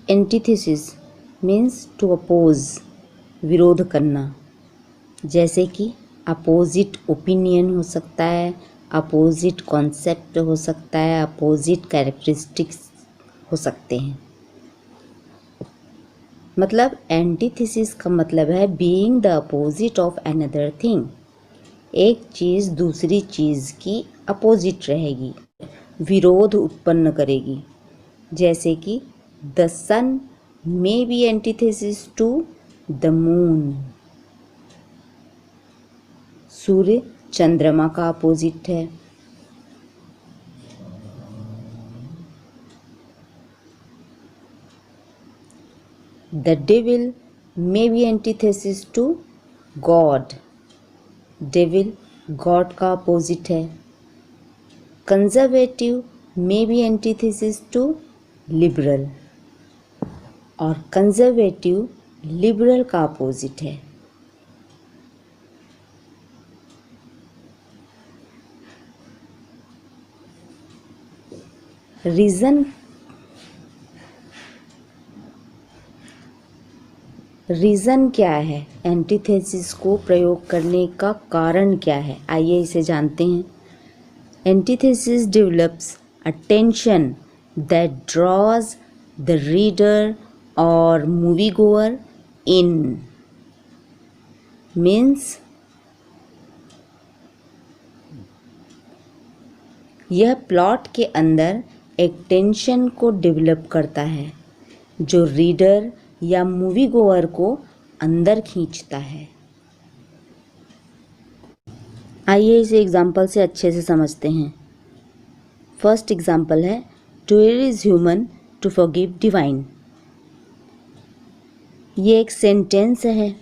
Antithesis means to oppose, विरोध करना। जैसे कि अपोजिट ओपिनियन हो सकता है, अपोजिट कॉन्सेप्ट हो सकता है, अपोजिट कैरेक्टरिस्टिक्स हो सकते हैं। मतलब एंटीथेसिस का मतलब है being the opposite of another thing. एक चीज़ दूसरी चीज़ की अपोजिट रहेगी, विरोध उत्पन्न करेगी। जैसे कि the sun may be antithesis to the moon. सूर्य चंद्रमा का अपोजिट है। The devil may be antithesis to God. Devil God का अपोजिट है। Conservative may be antithesis to liberal, और कंजर्वेटिव लिबरल का अपोजिट है। रीज़न क्या है? एंटीथेसिस को प्रयोग करने का कारण क्या है? आइए इसे जानते हैं। Antithesis develops a tension that drawers the reader और मूवी गोअर इन। मीन्स यह प्लॉट के अंदर एक टेंशन को डेवलप करता है जो रीडर या मूवी गोअर को अंदर खींचता है। आइए इसे एग्जाम्पल से अच्छे से समझते हैं। फर्स्ट एग्जाम्पल है to err is human to forgive divine. ये एक सेंटेंस है।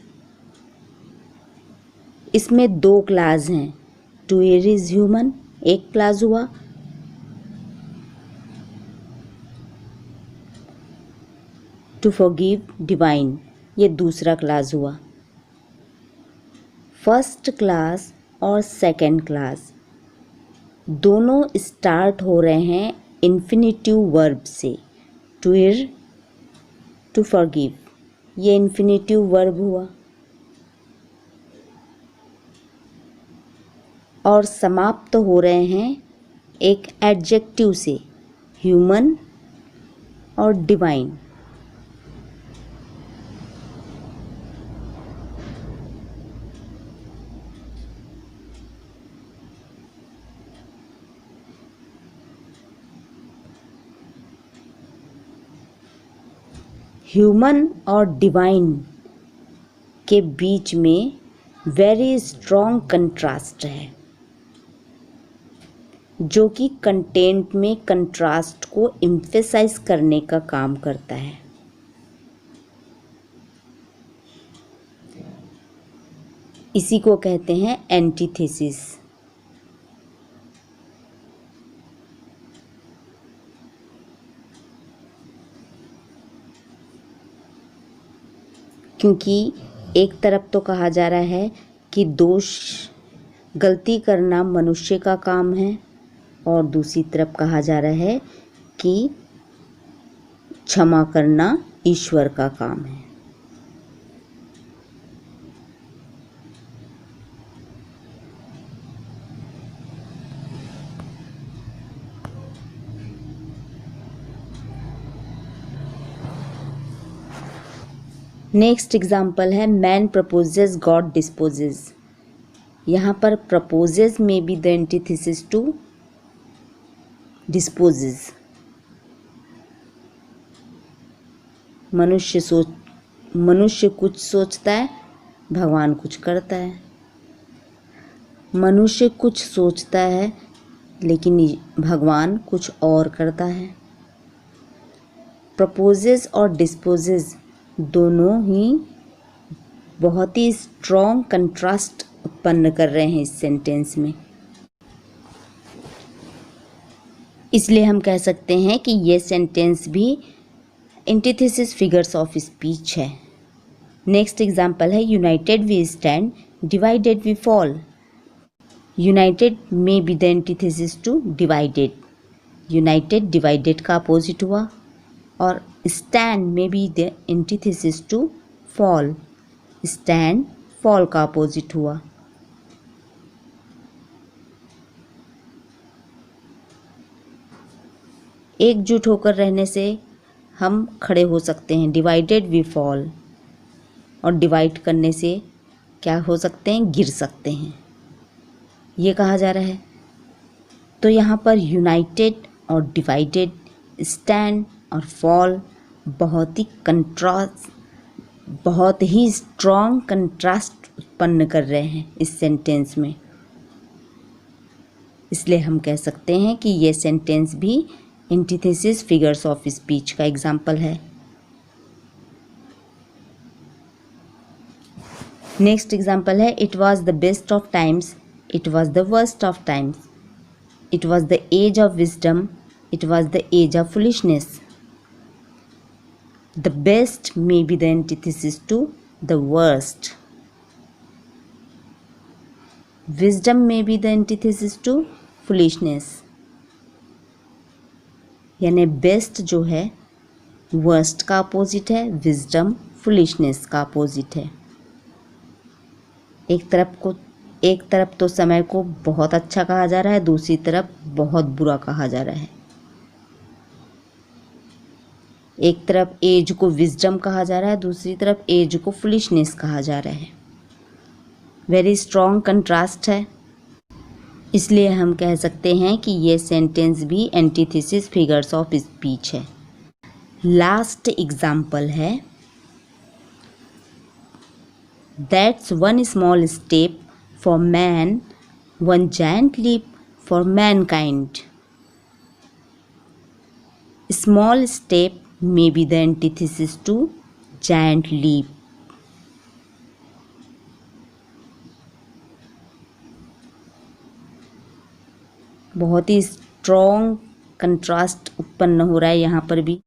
इसमें दो क्लास हैं। टू एरर इज ह्यूमन एक क्लास हुआ, टू फॉरगिव डिवाइन ये दूसरा क्लास हुआ। फर्स्ट क्लास और सेकंड क्लास दोनों स्टार्ट हो रहे हैं इन्फिनेटिव वर्ब से। टू एरर, टू फॉरगिव ये इन्फिनेटिव वर्ब हुआ, और समाप्त हो रहे हैं एक एडजेक्टिव से, ह्यूमन और डिवाइन। ह्यूमन और डिवाइन के बीच में वेरी स्ट्रॉन्ग कंट्रास्ट है, जो कि कंटेंट में कंट्रास्ट को एम्फेसाइज करने का काम करता है। इसी को कहते हैं एंटीथेसिस। क्योंकि एक तरफ तो कहा जा रहा है कि गलती करना मनुष्य का काम है, और दूसरी तरफ कहा जा रहा है कि क्षमा करना ईश्वर का काम है। नेक्स्ट एग्जाम्पल है मैन प्रपोजेस गॉड डिस्पोजेस। यहाँ पर प्रपोजेस में be the antithesis to disposes. मनुष्य कुछ सोचता है, भगवान कुछ करता है। मनुष्य कुछ सोचता है लेकिन भगवान कुछ और करता है। प्रपोजेस और डिस्पोजेस दोनों ही बहुत ही स्ट्रॉन्ग कंट्रास्ट उत्पन्न कर रहे हैं इस सेंटेंस में। इसलिए हम कह सकते हैं कि ये सेंटेंस भी एंटीथेसिस फिगर्स ऑफ स्पीच है। नेक्स्ट एग्जाम्पल है united we stand, divided we fall. United may be the antithesis to divided. United divided का अपोजिट हुआ, और stand may be the antithesis to fall. stand fall का opposite हुआ। एकजुट होकर रहने से हम खड़े हो सकते हैं, डिवाइडेड वी फॉल, और डिवाइड करने से क्या हो सकते हैं, गिर सकते हैं, ये कहा जा रहा है। तो यहाँ पर यूनाइटेड और डिवाइडेड, स्टैंड और फॉल बहुत ही स्ट्रॉन्ग कंट्रास्ट उत्पन्न कर रहे हैं इस सेंटेंस में। इसलिए हम कह सकते हैं कि ये सेंटेंस भी एंटीथेसिस फिगर्स ऑफ स्पीच का एग्जाम्पल है। नेक्स्ट एग्जाम्पल है, it was the best of times, it was the worst of times, it was the age of wisdom, it was the age of foolishness. The best may be the antithesis to the worst. Wisdom may be the antithesis to foolishness. यानी best जो है worst का opposite है, wisdom foolishness का opposite है। एक तरफ तो समय को बहुत अच्छा कहा जा रहा है, दूसरी तरफ बहुत बुरा कहा जा रहा है। एक तरफ एज को विजडम कहा जा रहा है, दूसरी तरफ एज को फुलिशनेस कहा जा रहा है। वेरी स्ट्रॉन्ग कंट्रास्ट है। इसलिए हम कह सकते हैं कि ये सेंटेंस भी एंटीथेसिस फिगर्स ऑफ स्पीच है। लास्ट एग्जाम्पल है, that's one small step for man, one giant leap for mankind. Small step may be the antithesis to giant leap. बहुत ही स्ट्रॉन्ग कंट्रास्ट उत्पन्न हो रहा है यहाँ पर भी।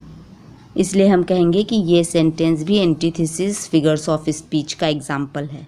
इसलिए हम कहेंगे कि ये सेंटेंस भी एंटीथेसिस फिगर्स ऑफ स्पीच का एग्जाम्पल है।